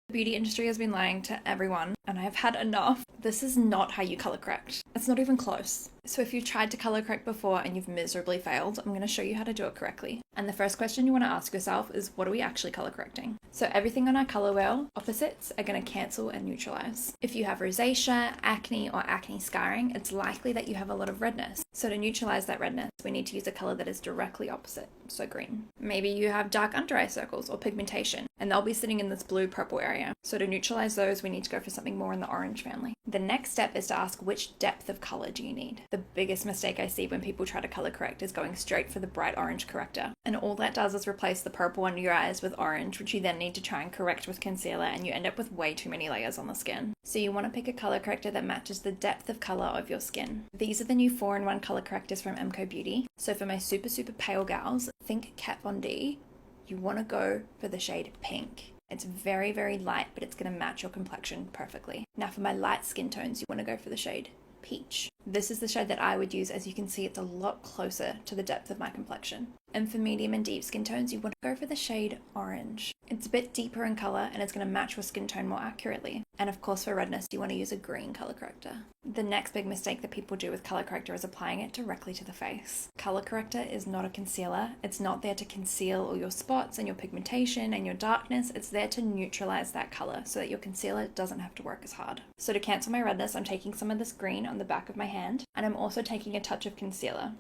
The beauty industry has been lying to everyone, and I have had enough. This is not how you color correct. It's not even close. So if you've tried to color correct before and you've miserably failed, I'm going to show you how to do it correctly. And the first question you want to ask yourself is, what are we actually color correcting? So everything on our color wheel, opposites are going to cancel and neutralize. If you have rosacea, acne, or acne scarring, it's likely that you have a lot of redness. So to neutralize that redness, we need to use a color that is directly opposite, so green. Maybe you have dark under eye circles or pigmentation, and they'll be sitting in this blue-purple area. So to neutralize those, we need to go for something more in the orange family. The next step is to ask, which depth of color do you need? The biggest mistake I see when people try to color correct is going straight for the bright orange corrector. And all that does is replace the purple under your eyes with orange, which you then need to try and correct with concealer, and you end up with way too many layers on the skin. So you want to pick a color corrector that matches the depth of color of your skin. These are the new 4-in-1 color correctors from MCoBeauty. So for my super pale gals, think Kat Von D, you want to go for the shade pink. It's very, very light, but it's going to match your complexion perfectly. Now for my light skin tones, you want to go for the shade peach. This is the shade that I would use. As you can see, it's a lot closer to the depth of my complexion. And for medium and deep skin tones, you want to go for the shade orange. It's a bit deeper in color and it's going to match your skin tone more accurately. And of course for redness, you want to use a green color corrector. The next big mistake that people do with color corrector is applying it directly to the face. Color corrector is not a concealer. It's not there to conceal all your spots and your pigmentation and your darkness. It's there to neutralize that color so that your concealer doesn't have to work as hard. So to cancel my redness, I'm taking some of this green on the back of my hand, and I'm also taking a touch of concealer.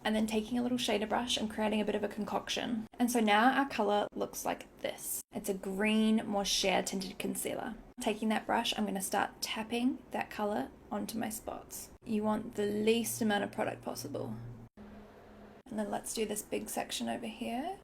And then taking a little shader brush and creating a bit of a concoction. And so now our color looks like this. It's a green, more share tinted concealer. Taking that brush, I'm going to start tapping that color onto my spots. You want the least amount of product possible. And then let's do this big section over here.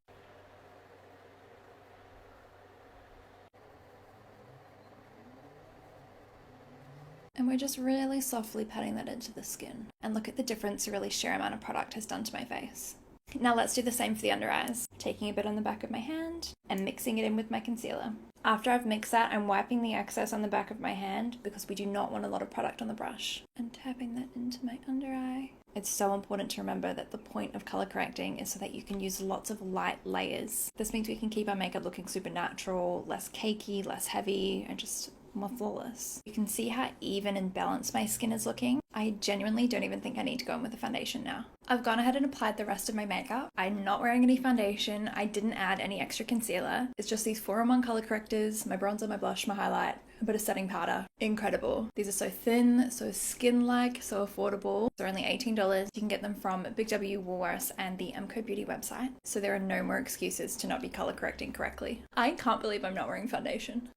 And we're just really softly patting that into the skin. And look at the difference a really sheer amount of product has done to my face. Now let's do the same for the under eyes. Taking a bit on the back of my hand and mixing it in with my concealer. After I've mixed that, I'm wiping the excess on the back of my hand because we do not want a lot of product on the brush. And tapping that into my under eye. It's so important to remember that the point of color correcting is so that you can use lots of light layers. This means we can keep our makeup looking super natural, less cakey, less heavy, and just more flawless. You can see how even and balanced my skin is looking. I genuinely don't even think I need to go in with a foundation now. I've gone ahead and applied the rest of my makeup. I'm not wearing any foundation. I didn't add any extra concealer. It's just these 4-in-1 color correctors, my bronzer, my blush, my highlight, a bit of setting powder. Incredible. These are so thin, so skin-like, so affordable. They're only $18. You can get them from Big W, Woolworths, and the MCoBeauty website. So there are no more excuses to not be color correcting correctly. I can't believe I'm not wearing foundation.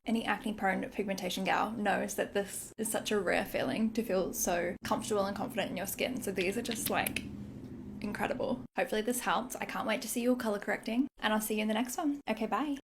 Any acne-prone pigmentation gal knows that this is such a rare feeling to feel so comfortable and confident in your skin. So these are just like incredible. Hopefully this helps. I can't wait to see you all color correcting, and I'll see you in the next one. Okay, bye.